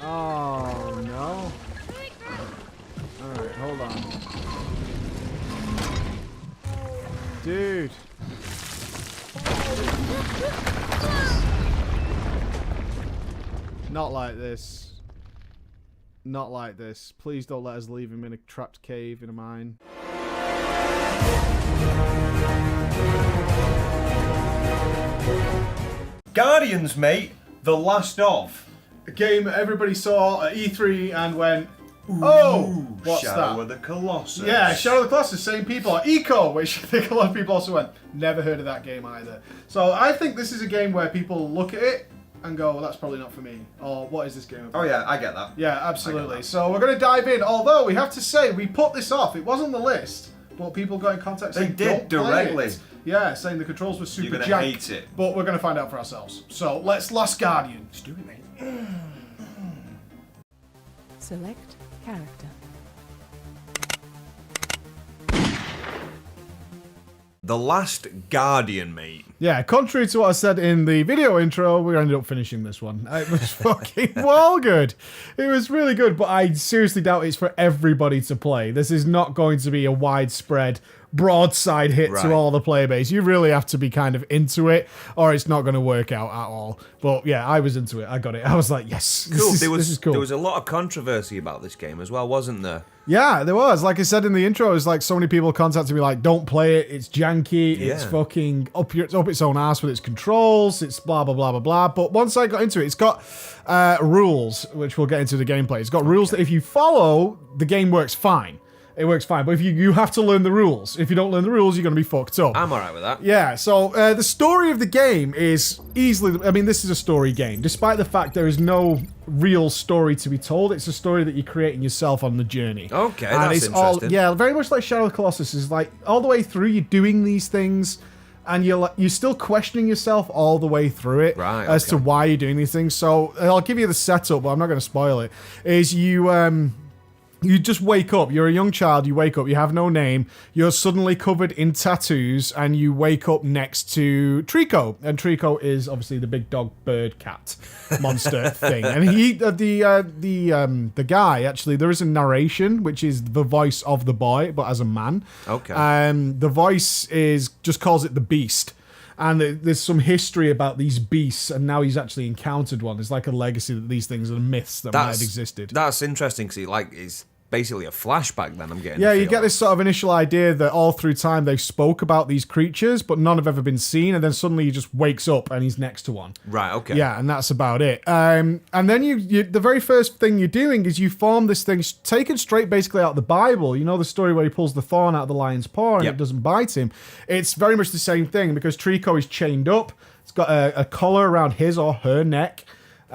Oh, no. Alright, hold on. Dude. Not like this. Not like this. Please don't let us leave him in a trapped cave in a mine. Guardians, mate. The last of. A game that everybody saw at E3 and went, oh, what's Shadow that? of the Colossus. Yeah, Shadow of the Colossus, same people. Eco, which I think a lot of people also went, never heard of that game either. So I think this is a game where people look at it and go, well, that's probably not for me. Or what is this game about? Oh yeah, I get that. Yeah, absolutely. So we're going to dive in. Although we have to say, we put this off. It wasn't on the list, but people got in contact saying, They did, don't play directly. it. Yeah, saying the controls were super You're gonna jank. hate it. But we're going to find out for ourselves. So let's Last Guardian. Let's do it, mate. Select character. The Last Guardian, mate. Yeah, contrary to what I said in the video intro, we ended up finishing this one. It was fucking well good. It was really good, but I seriously doubt it's for everybody to play. This is not going to be a widespread broadside hit Right. to all the player base. You really have to be kind of into it, or it's not going to work out at all. But yeah, I was into it. I got it. I was like, yes, Cool. this is cool. There was a lot of controversy about this game as well, wasn't there? Yeah, there was. Like I said in the intro, it was like so many people contacted me like, don't play it, it's janky, it's Yeah. fucking up its own ass with its controls, it's blah, blah, blah, blah, blah. But once I got into it, it's got rules, which we'll get into the gameplay. It's got rules that if you follow, the game works fine. It works fine. But if you have to learn the rules. If you don't learn the rules, you're going to be fucked up. I'm alright with that. Yeah, so the story of the game is easily... I mean, this is a story game. Despite the fact there is no real story to be told, it's a story that you're creating yourself on the journey. Okay, And that's it's all, interesting. yeah, very much like Shadow of the Colossus is like, all the way through, you're doing these things, and you're still questioning yourself all the way through it Right, as to okay. why you're doing these things. So I'll give you the setup, but I'm not going to spoil it. Is you just wake up. You're a young child. You wake up. You have no name. You're suddenly covered in tattoos, and you wake up next to Trico. And Trico is obviously the big dog, bird, cat monster thing. And the guy actually, there is a narration, which is the voice of the boy, but as a man. Okay. The voice just calls it the Beast. And there's some history about these beasts, and now he's actually encountered one. There's like a legacy that these things are myths that might have existed. That's interesting because it's basically a flashback. Then I'm getting. Yeah, the you feel get of. this sort of initial idea that all through time they spoke about these creatures, but none have ever been seen, and then suddenly he just wakes up and he's next to one. Right. Okay. Yeah, and that's about it. And then you the very first thing you're doing is you form this thing taken straight basically out of the Bible. You know the story where he pulls the thorn out of the lion's paw and Yep. it doesn't bite him. It's very much the same thing because Trico is chained up. It's got a collar around his or her neck.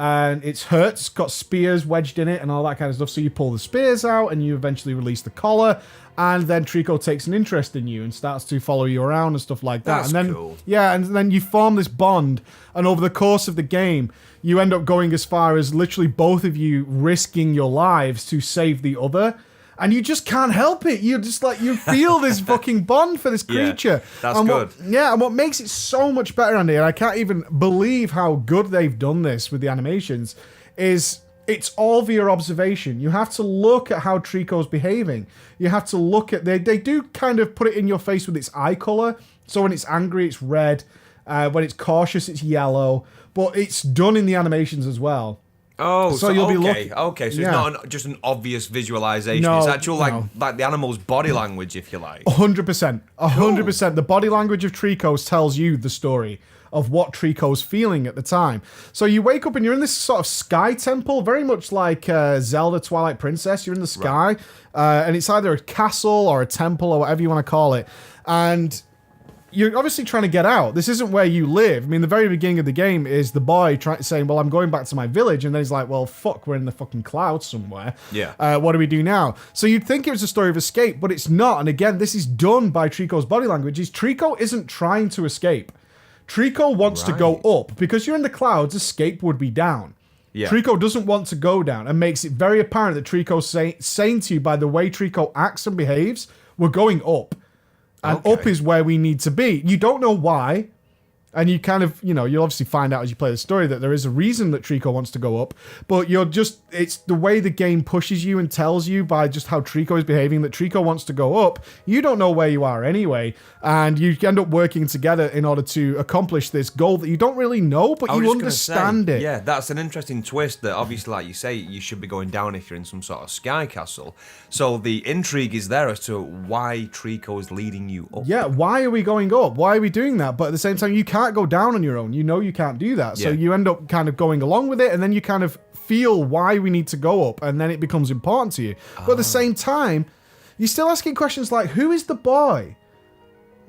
And it's hurt, it's got spears wedged in it and all that kind of stuff. So you pull the spears out and you eventually release the collar. And then Trico takes an interest in you and starts to follow you around and stuff like that. That's and then, cool. Yeah, and then you form this bond. And over the course of the game, you end up going as far as literally both of you risking your lives to save the other. And you just can't help it. You're just like, you feel this fucking bond for this Yeah, creature. that's And good. And what makes it so much better, Andy, and I can't even believe how good they've done this with the animations, is it's all via observation. You have to look at how Trico's behaving. You have to look at... They do kind of put it in your face with its eye color. So when it's angry, it's red. When it's cautious, it's yellow. But it's done in the animations as well. Oh, So you'll be okay. looking- Okay, so yeah. it's not just an obvious visualization. No, It's actual no. like the animal's body language, if you like. 100%. 100%. The body language of Trico's tells you the story of what Trico's feeling at the time. So you wake up and you're in this sort of sky temple, very much like Zelda Twilight Princess. You're in the sky, and it's either a castle or a temple or whatever you want to call it. And you're obviously trying to get out. This isn't where you live. I mean, the very beginning of the game is the boy saying, well, I'm going back to my village. And then he's like, well, fuck, we're in the fucking clouds somewhere. Yeah. What do we do now? So you'd think it was a story of escape, but it's not. And again, this is done by Trico's body language. Trico isn't trying to escape. Trico wants to go up. Because you're in the clouds, escape would be down. Yeah. Trico doesn't want to go down and makes it very apparent that Trico's saying to you by the way Trico acts and behaves, we're going up. And Okay. up is where we need to be. You don't know why. And you kind of, you'll obviously find out as you play the story that there is a reason that Trico wants to go up, but it's the way the game pushes you and tells you by just how Trico is behaving that Trico wants to go up. You don't know where you are anyway, and you end up working together in order to accomplish this goal that you don't really know, but you understand it. Yeah, that's an interesting twist that obviously, like you say, you should be going down if you're in some sort of sky castle. So the intrigue is there as to why Trico is leading you up. Yeah, why are we going up? Why are we doing that? But at the same time, you can't go down on your own. You know you can't do that. So you end up kind of going along with it, and then you kind of feel why we need to go up, and then it becomes important to you. But at the same time, you're still asking questions like, who is the boy?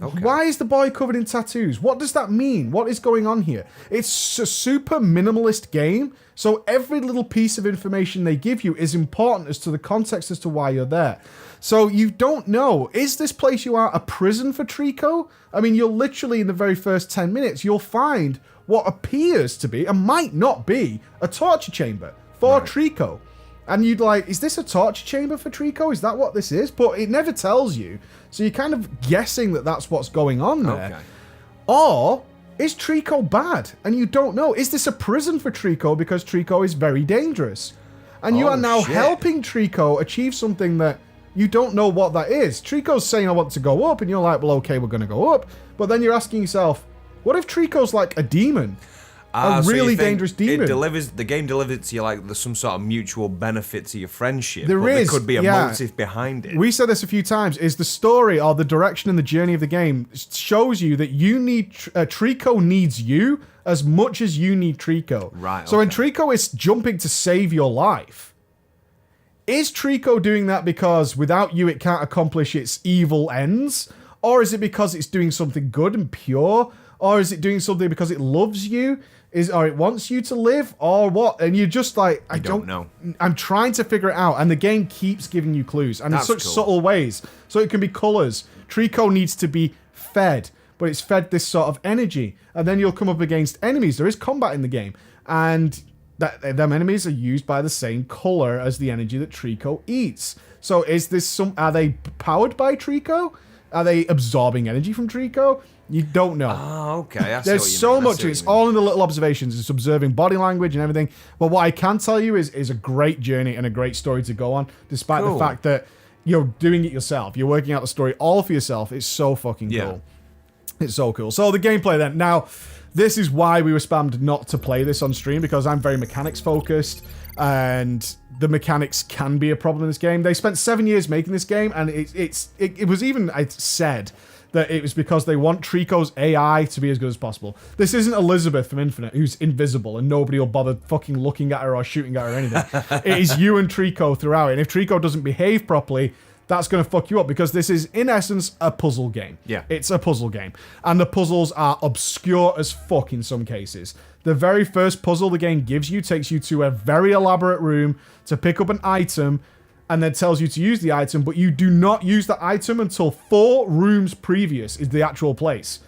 Okay. Why is the boy covered in tattoos? What does that mean? What is going on here? It's a super minimalist game, so every little piece of information they give you is important as to the context as to why you're there. So you don't know, is this place you are a prison for Trico? I mean, you'll literally, in the very first 10 minutes, you'll find what appears to be, and might not be, a torture chamber for Trico. And you'd like, is this a torture chamber for Trico? Is that what this is? But it never tells you. So you're kind of guessing that that's what's going on there. Okay. Or is Trico bad? And you don't know. Is this a prison for Trico because Trico is very dangerous? And you are now helping Trico achieve something that you don't know what that is. Trico's saying, I want to go up. And you're like, well, okay, we're going to go up. But then you're asking yourself, what if Trico's like a demon? A really dangerous demon. The game delivers it to you like there's some sort of mutual benefit to your friendship. There could be a motive behind it. We said this a few times, is the story or the direction and the journey of the game shows you that you need, Trico needs you as much as you need Trico. Right. So when Trico is jumping to save your life, is Trico doing that because without you it can't accomplish its evil ends? Or is it because it's doing something good and pure? Or is it doing something because it loves you? Or it wants you to live? Or what? And you're just like, I don't know. I'm trying to figure it out. And the game keeps giving you clues. And in such subtle ways. So it can be colors. Trico needs to be fed. But it's fed this sort of energy. And then you'll come up against enemies. There is combat in the game. And them enemies are used by the same color as the energy that Trico eats. So are they powered by Trico? Are they absorbing energy from Trico? You don't know. Oh, okay. There's so much. It's all in the little observations. It's observing body language and everything. But what I can tell you is a great journey and a great story to go on, despite the fact that you're doing it yourself. You're working out the story all for yourself. It's so fucking cool. It's so cool. So the gameplay then. Now, this is why we were spammed not to play this on stream, because I'm very mechanics focused, and the mechanics can be a problem in this game. They spent 7 years making this game, and it was even said that it was because they want Trico's AI to be as good as possible. This isn't Elizabeth from Infinite, who's invisible and nobody will bother fucking looking at her or shooting at her or anything. It is you and Trico throughout. And if Trico doesn't behave properly, that's going to fuck you up, because this is, in essence, a puzzle game. Yeah. It's a puzzle game. And the puzzles are obscure as fuck in some cases. The very first puzzle the game gives you takes you to a very elaborate room to pick up an item, and then tells you to use the item, but you do not use the item until 4 rooms previous is the actual place.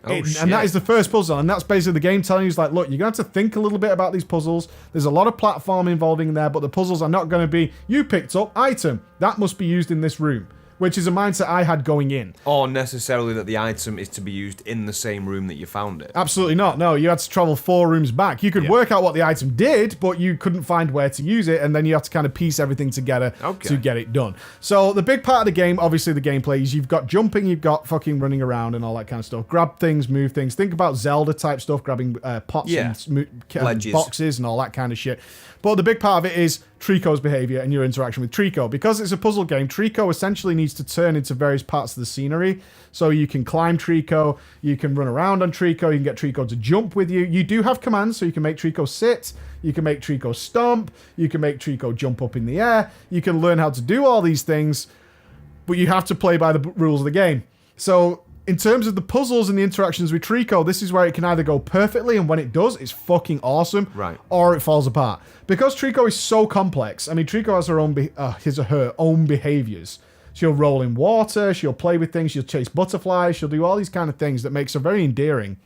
And that is the first puzzle, and that's basically the game telling you, like, look, you're going to have to think a little bit about these puzzles. There's a lot of platform involving there, but the puzzles are not going to be, you picked up item, that must be used in this room. Which is a mindset I had going in. Or necessarily that the item is to be used in the same room that you found it. Absolutely not. No, you had to travel 4 rooms back. You could work out what the item did, but you couldn't find where to use it, and then you have to kind of piece everything together to get it done. So the big part of the game, obviously the gameplay, is you've got jumping, you've got fucking running around and all that kind of stuff. Grab things, move things. Think about Zelda type stuff, grabbing pots and boxes and all that kind of shit. But the big part of it is Trico's behavior and your interaction with Trico. Because it's a puzzle game, Trico essentially needs to turn into various parts of the scenery. So you can climb Trico, you can run around on Trico, you can get Trico to jump with you. You do have commands, so you can make Trico sit, you can make Trico stomp, you can make Trico jump up in the air, you can learn how to do all these things, but you have to play by the rules of the game. So in terms of the puzzles and the interactions with Trico, this is where it can either go perfectly, and when it does, it's fucking awesome, or it falls apart. Because Trico is so complex, I mean, Trico has her own his or her own behaviors. She'll roll in water, she'll play with things, she'll chase butterflies, she'll do all these kind of things that makes her very endearing.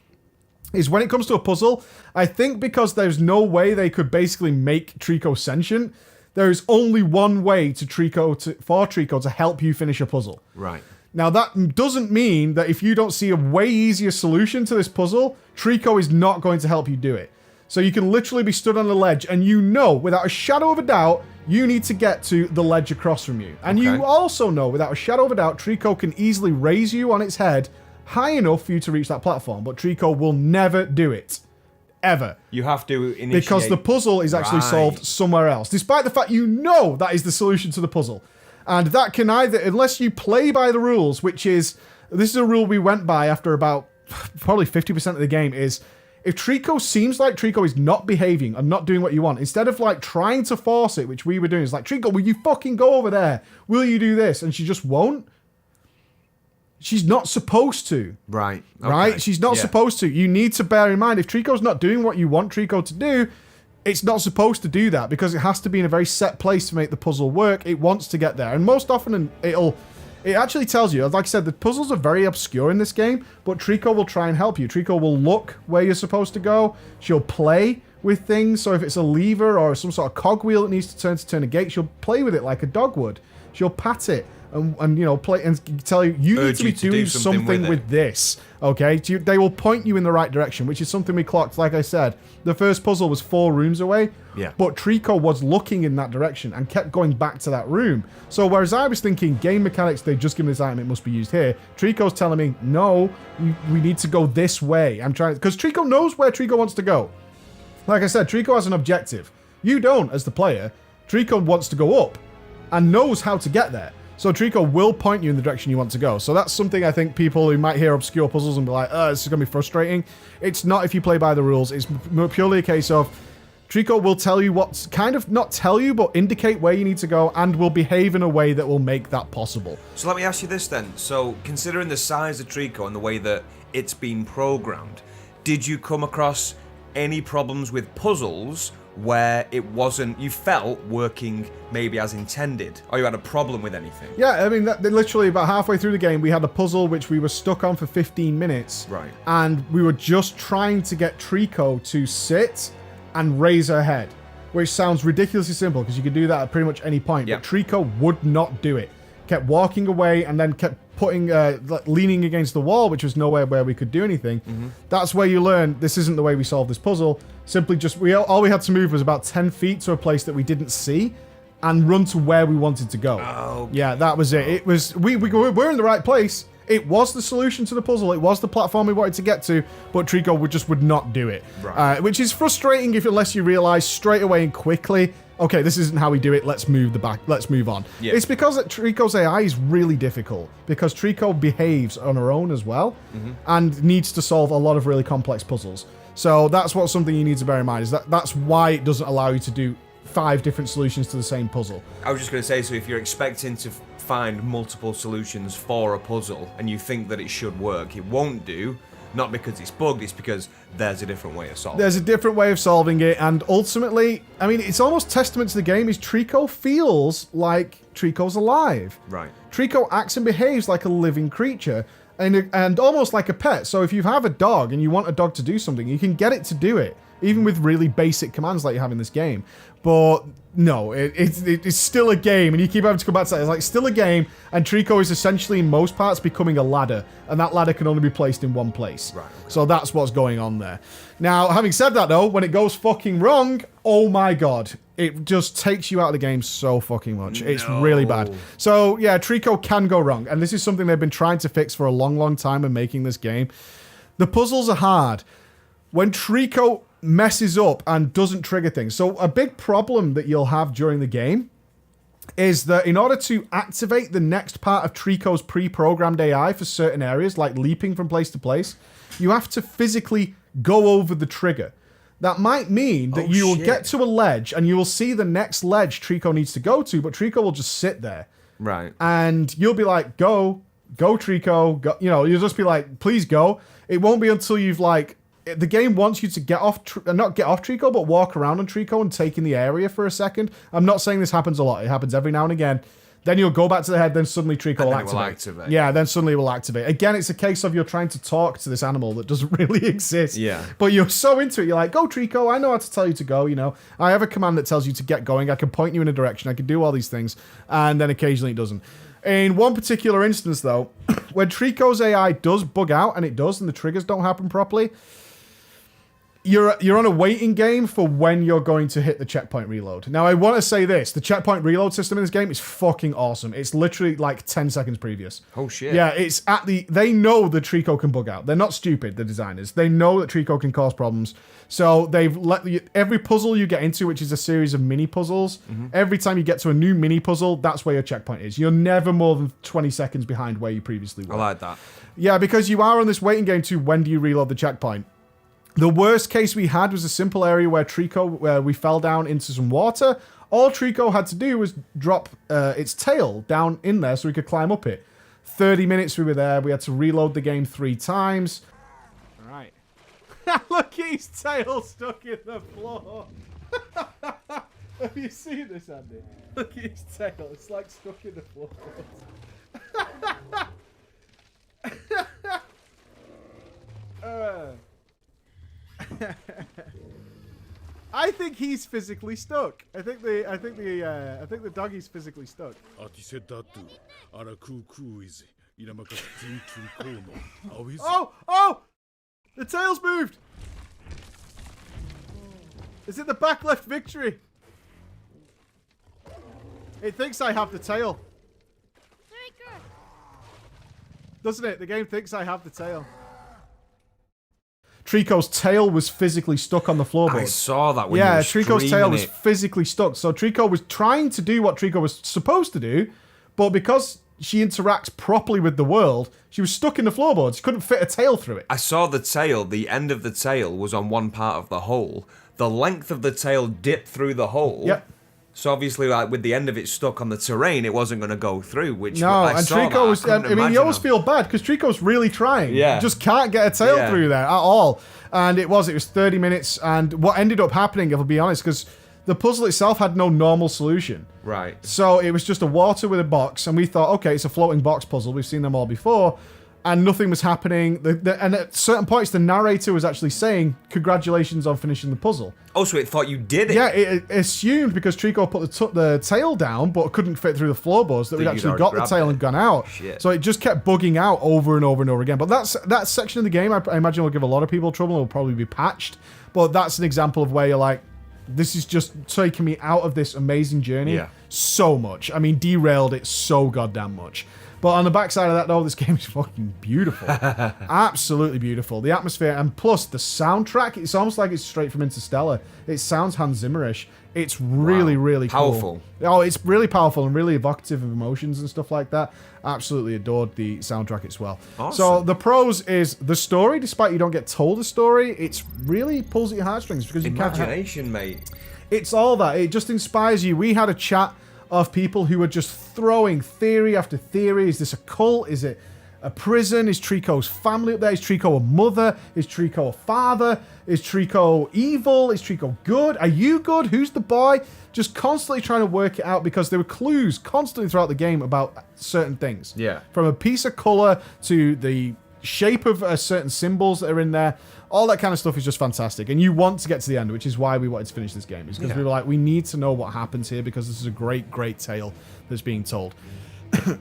Is when it comes to a puzzle, I think because there's no way they could basically make Trico sentient, there is only one way for Trico to help you finish a puzzle. Right. Now, that doesn't mean that if you don't see a way easier solution to this puzzle, Trico is not going to help you do it. So you can literally be stood on a ledge and you know, without a shadow of a doubt, you need to get to the ledge across from you. And you also know, without a shadow of a doubt, Trico can easily raise you on its head high enough for you to reach that platform. But Trico will never do it. Ever. You have to initiate... Because the puzzle is actually solved somewhere else. Despite the fact you know that is the solution to the puzzle. And that can either, unless you play by the rules, which is, this is a rule we went by after about probably 50% of the game, is if Trico seems like Trico is not behaving and not doing what you want, instead of like trying to force it, which we were doing, it's like, Trico, will you fucking go over there? Will you do this? And she just won't. She's not supposed to. Right. Okay. Right? She's not supposed to. You need to bear in mind, if Trico's not doing what you want Trico to do, it's not supposed to do that because it has to be in a very set place to make the puzzle work. It wants to get there. And most often it actually tells you, like I said, the puzzles are very obscure in this game, but Trico will try and help you. Trico will look where you're supposed to go. She'll play with things. So if it's a lever or some sort of cogwheel that needs to turn a gate, she'll play with it like a dog would. She'll pat it and you know, play and tell you, you need to be doing something with this. Okay? They will point you in the right direction, which is something we clocked. Like I said, the first puzzle was 4 rooms away. Yeah. But Trico was looking in that direction and kept going back to that room. So whereas I was thinking game mechanics, they just give me this item, it must be used here. Trico's telling me, no, we need to go this way. I'm trying, because Trico knows where Trico wants to go. Like I said, Trico has an objective. You don't, as the player. Trico wants to go up and knows how to get there. So Trico will point you in the direction you want to go. So that's something I think people who might hear obscure puzzles and be like, oh, this is going to be frustrating. It's not if you play by the rules. It's purely a case of Trico will tell you what's kind of, not tell you, but indicate where you need to go and will behave in a way that will make that possible. So let me ask you this then. So considering the size of Trico and the way that it's been programmed, did you come across any problems with puzzles where it wasn't, you felt, working maybe as intended, or you had a problem with anything? Yeah, I mean, literally about halfway through the game, we had a puzzle which we were stuck on for 15 minutes. Right. And we were just trying to get Trico to sit and raise her head, which sounds ridiculously simple because you could do that at pretty much any point. Yep. But Trico would not do it. Kept walking away and then kept putting, leaning against the wall, which was nowhere where we could do anything. Mm-hmm. That's where you learn this isn't the way we solve this puzzle. Simply just, all we had to move was about 10 feet to a place that we didn't see and run to where we wanted to go. Oh, yeah, that was it. It was, we're in the right place. It was the solution to the puzzle. It was the platform we wanted to get to, but Trico would not do it. Right. Which is frustrating unless you realize straight away and quickly, okay, this isn't how we do it. Let's move on. Yeah. It's because Trico's AI is really difficult because Trico behaves on her own as well and needs to solve a lot of really complex puzzles. So that's something you need to bear in mind, is that's why it doesn't allow you to do 5 different solutions to the same puzzle. I was just going to say, so if you're expecting to find multiple solutions for a puzzle and you think that it should work, it won't do. Not because it's bugged, it's because there's a different way of solving it. There's a different way of solving it, and ultimately, I mean, it's almost testament to the game is Trico feels like Trico's alive. Right. Trico acts and behaves like a living creature, and almost like a pet. So if you have a dog and you want a dog to do something, you can get it to do it, even with really basic commands like you have in this game. But no, it's still a game, and you keep having to come back to that. It's like still a game, and Trico is essentially in most parts becoming a ladder, and that ladder can only be placed in one place. Right. Okay. So that's what's going on there. Now, having said that though, when it goes fucking wrong, oh my god, it just takes you out of the game so fucking much. It's really bad. So yeah, Trico can go wrong, and this is something they've been trying to fix for a long, long time in making this game. The puzzles are hard. When Trico messes up and doesn't trigger things. So a big problem that you'll have during the game is that in order to activate the next part of Trico's pre-programmed AI for certain areas, like leaping from place to place, you have to physically go over the trigger. That might mean that you will get to a ledge and you will see the next ledge Trico needs to go to, but Trico will just sit there. Right. And you'll be like, go Trico, go. You know, you'll just be like, please go. It won't be until you've like, the game wants you to get off, not get off Trico, but walk around on Trico and take in the area for a second. I'm not saying this happens a lot. It happens every now and again. Then you'll go back to the head, then suddenly Trico will activate. Yeah, then suddenly it will activate. Again, it's a case of you're trying to talk to this animal that doesn't really exist. Yeah. But you're so into it, you're like, go Trico, I know how to tell you to go, you know. I have a command that tells you to get going. I can point you in a direction. I can do all these things. And then occasionally it doesn't. In one particular instance, though, when Trico's AI does bug out, and it does, and the triggers don't happen properly, you're on a waiting game for when you're going to hit the checkpoint reload. Now, I want to say this. The checkpoint reload system in this game is fucking awesome. It's literally like 10 seconds previous. Oh, shit. Yeah, it's at the... They know that Trico can bug out. They're not stupid, the designers. They know that Trico can cause problems. So they've let you... Every puzzle you get into, which is a series of mini puzzles, every time you get to a new mini puzzle, that's where your checkpoint is. You're never more than 20 seconds behind where you previously were. I like that. Yeah, because you are on this waiting game to when do you reload the checkpoint. The worst case we had was a simple area where we fell down into some water. All Trico had to do was drop its tail down in there so we could climb up it. 30 minutes we were there. We had to reload the game 3 times. All right. Look, his tail stuck in the floor. Have you seen this, Andy? Look at his tail. It's like stuck in the floor. I think he's physically stuck. I think the doggy's physically stuck. Oh! The tail's moved. Is it the back left victory? It thinks I have the tail. Doesn't it? The game thinks I have the tail. Trico's tail was physically stuck on the floorboard. I saw that when you were Trico's tail was it. physically stuck. So Trico was trying to do what Trico was supposed to do, but because she interacts properly with the world, she was stuck in the floorboards. She couldn't fit a tail through it. I saw the tail. The end of the tail was on one part of the hole. The length of the tail dipped through the hole. Yep. So obviously, like with the end of it stuck on the terrain, it wasn't going to go through. Which No, I and saw Trico that. was. I mean, imagine you always how- feel bad because Trico's really trying. Yeah. Just can't get a tail Yeah. through there at all. And it was 30 minutes. And what ended up happening, if I'll be honest, because the puzzle itself had no normal solution. Right. So it was just a water with a box, and we thought, okay, it's a floating box puzzle. We've seen them all before, and nothing was happening. And at certain points, the narrator was actually saying, "Congratulations on finishing the puzzle." Oh, so it thought you did it. Yeah, it assumed because Trico put the tail down, but couldn't fit through the floorboards, that we'd you'd actually already got the grabbed tail it. and gone out. Shit. So it just kept bugging out over and over and over again. But that section of the game, I imagine, will give a lot of people trouble. It will probably be patched. But that's an example of where you're like, this is just taking me out of this amazing journey so much. I mean, derailed it so goddamn much. But on the backside of that, though, this game is fucking beautiful. Absolutely beautiful. The atmosphere, and plus the soundtrack, it's almost like it's straight from Interstellar. It sounds Hans Zimmerish. It's really, really cool. Powerful. Oh, it's really powerful and really evocative of emotions and stuff like that. Absolutely adored the soundtrack as well. Awesome. So the pros is the story, despite you don't get told a story, it's really pulls at your heartstrings because you can't... Imagination, mate. It's all that. It just inspires you. We had a chat of people who were just throwing theory after theory. Is this a cult? Is it a prison? Is Trico's family up there? Is Trico a mother? Is Trico a father? Is Trico evil? Is Trico good? Are you good? Who's the boy? Just constantly trying to work it out because there were clues constantly throughout the game about certain things. Yeah. From a piece of color to the shape of certain symbols that are in there. All that kind of stuff is just fantastic. And you want to get to the end, which is why we wanted to finish this game. Is because we were like, we need to know what happens here because this is a great, great tale that's being told.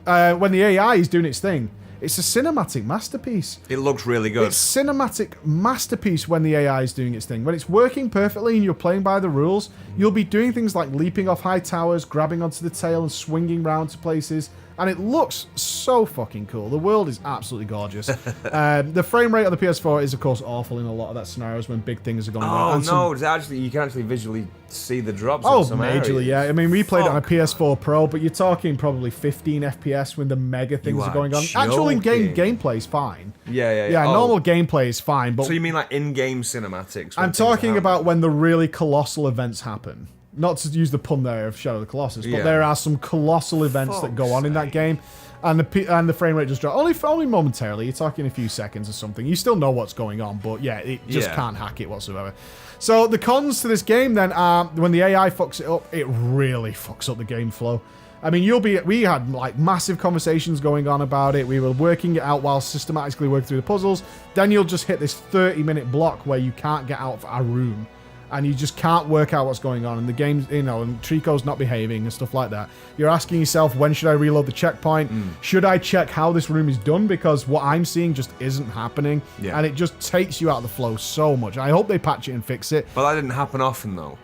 When the AI is doing its thing, it's a cinematic masterpiece. It looks really good. It's cinematic masterpiece when the AI is doing its thing. When it's working perfectly and you're playing by the rules, you'll be doing things like leaping off high towers, grabbing onto the tail and swinging round to places. And it looks so fucking cool. The world is absolutely gorgeous. The frame rate on the PS4 is, of course, awful in a lot of that scenarios when big things are going on. Oh And no! It's actually, you can actually visually see the drops. Oh, in some majorly, areas. yeah. I mean, we played it on a Fuck. PS4 Pro, but you're talking probably 15 FPS when the mega things You are are going on. Actual in-game joking. gameplay is fine. Yeah. Yeah, Oh, normal gameplay is fine, but So you mean like in-game cinematics? when I'm things talking happen? about when the really colossal events happen. Not to use the pun there of Shadow of the Colossus, but Yeah. there are some colossal events that go on in that game, and the frame rate just drops. Only momentarily. You're talking a few seconds or something. You still know what's going on, but yeah, it just Yeah. can't hack it whatsoever. So the cons to this game then are when the AI fucks it up, it really fucks up the game flow. I mean, we had like massive conversations going on about it. We were working it out while systematically working through the puzzles. Then you'll just hit this 30-minute block where you can't get out of our room. and you just can't work out what's going on, and the game's, and Trico's not behaving and stuff like that. You're asking yourself, when should I reload the checkpoint? Should I check how this room is done? Because what I'm seeing just isn't happening, and it just takes you out of the flow so much. I hope they patch it and fix it. But that didn't happen often, though.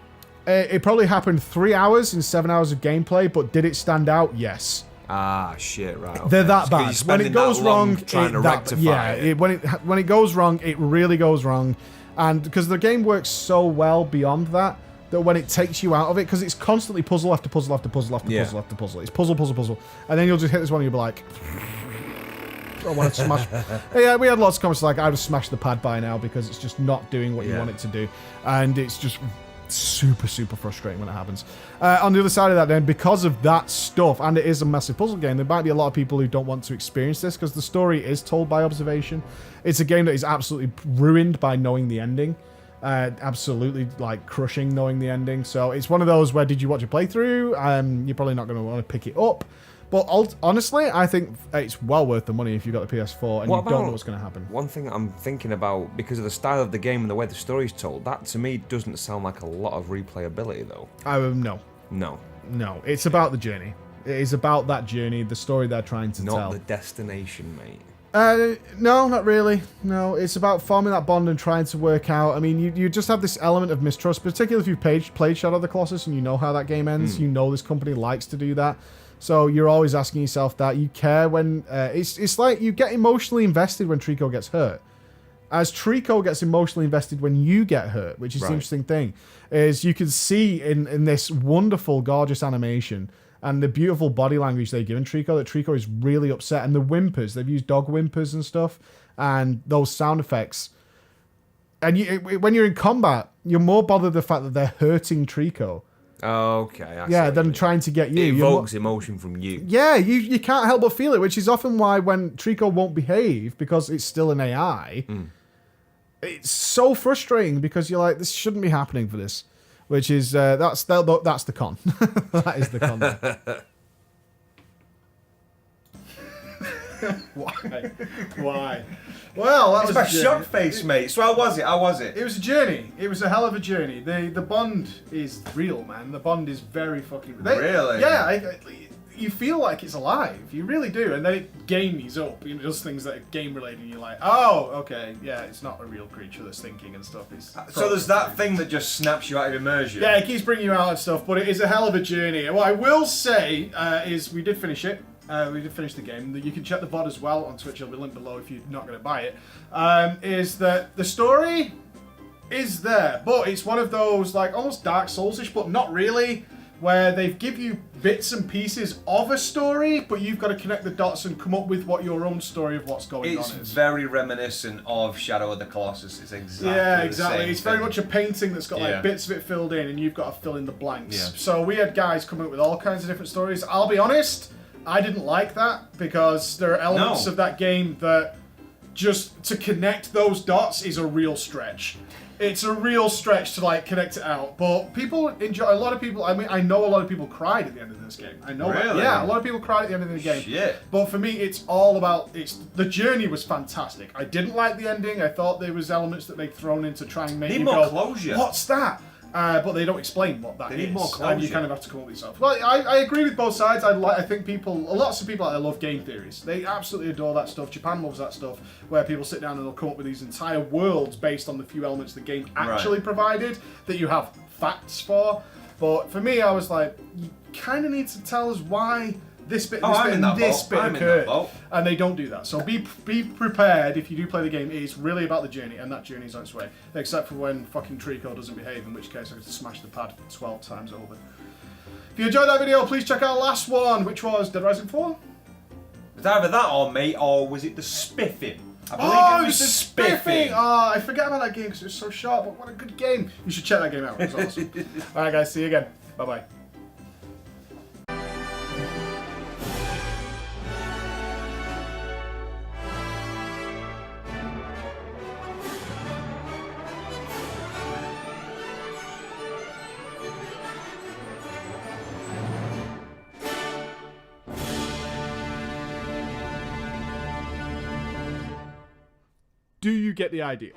It probably happened 3 hours in 7 hours of gameplay, but did it stand out? Yes. Ah, shit, right. Okay. They're that bad. When it goes wrong, trying to rectify it. When it goes wrong, it really goes wrong. And because the game works so well beyond that, that when it takes you out of it, because it's constantly puzzle after puzzle after puzzle after puzzle after puzzle. It's puzzle, puzzle, puzzle. And then you'll just hit this one and you'll be like, I want to smash. Yeah, we had lots of comments like, I would have smashed the pad by now because it's just not doing what you want it to do. And it's just super, super frustrating when it happens. On the other side of that, then, because of that stuff, and it is a massive puzzle game, there might be a lot of people who don't want to experience this because the story is told by observation. It's a game that is absolutely ruined by knowing the ending. Absolutely, like, crushing knowing the ending. So it's one of those where, did you watch a playthrough? You're probably not going to want to pick it up. But honestly, I think it's well worth the money if you've got the PS4 and you don't know what's going to happen. One thing I'm thinking about, because of the style of the game and the way the story's told, that to me doesn't sound like a lot of replayability, though. No. No. It's about the journey. It is about that journey, the story they're trying to tell. Not the destination, mate. No, not really. No, it's about forming that bond and trying to work out. I mean, you just have this element of mistrust, particularly if you've played Shadow of the Colossus and you know how that game ends. You know this company likes to do that. So you're always asking yourself that. You care when... it's like you get emotionally invested when Trico gets hurt. As Trico gets emotionally invested when you get hurt, which is the interesting thing, is you can see in this wonderful, gorgeous animation and the beautiful body language they've given Trico, that Trico is really upset. And the whimpers, they've used dog whimpers and stuff, and those sound effects. And when you're in combat, you're more bothered the fact that they're hurting Trico. Okay. Than trying to get you. It evokes emotion from you. Yeah, you can't help but feel it, which is often why when Trico won't behave, because it's still an AI, it's so frustrating because you're like, this shouldn't be happening for this. Which is, that's the con. That is the con. Why? Well, that It's was my a journey. shock face, mate. So how was it? It was a journey. It was a hell of a journey. The bond is real, man. The bond is very fucking real. Really? Yeah, you feel like it's alive. You really do. And then it games up. It does things that are game related. And you're like, oh, okay, yeah, it's not a real creature that's thinking and stuff. So there's that thing that just snaps you out of immersion. Yeah, it keeps bringing you out and stuff, but it is a hell of a journey. What I will say is we did finish it. We did finish the game. You can check the VOD as well on Twitch. It'll be linked below if you're not going to buy it. Is that the story is there, but it's one of those like almost Dark Souls-ish, but not really, where they give you bits and pieces of a story, but you've got to connect the dots and come up with what your own story of what's going on is. It's very reminiscent of Shadow of the Colossus. It's exactly exactly. the same It's very thing. much a painting that's got like bits of it filled in, and you've got to fill in the blanks. Yeah. So we had guys coming up with all kinds of different stories. I'll be honest, I didn't like that because there are elements of that game that just to connect those dots is a real stretch. It's a real stretch to like connect it out, but people enjoy. A lot of people. I mean, I know a lot of people cried at the end of this game. I know that. Really? Yeah, a lot of people cried at the end of the game. Shit. But for me, it's all about. The journey was fantastic. I didn't like the ending. I thought there was elements that they'd thrown in to try and make Need you more go, closure. "What's that?" But they don't explain what that is. They need more And you closure. kind of have to come up with yourself. Well, I agree with both sides. I think lots of people out there love game theories. They absolutely adore that stuff. Japan loves that stuff, where people sit down and they'll come up with these entire worlds based on the few elements the game actually provided that you have facts for. But for me, I was like, you kind of need to tell us why this bit, this bit, and this bit occurred. And they don't do that. So be prepared if you do play the game. It's really about the journey, and that journey is on its way. Except for when fucking Trico doesn't behave, in which case I have to smash the pad 12 times over. If you enjoyed that video, please check out the last one, which was Dead Rising 4. Was either that or was it the spiffing? I believe it was the spiffing. Oh, I forget about that game because it was so short, but what a good game. You should check that game out. It was awesome. Alright guys, see you again. Bye-bye. Do you get the idea?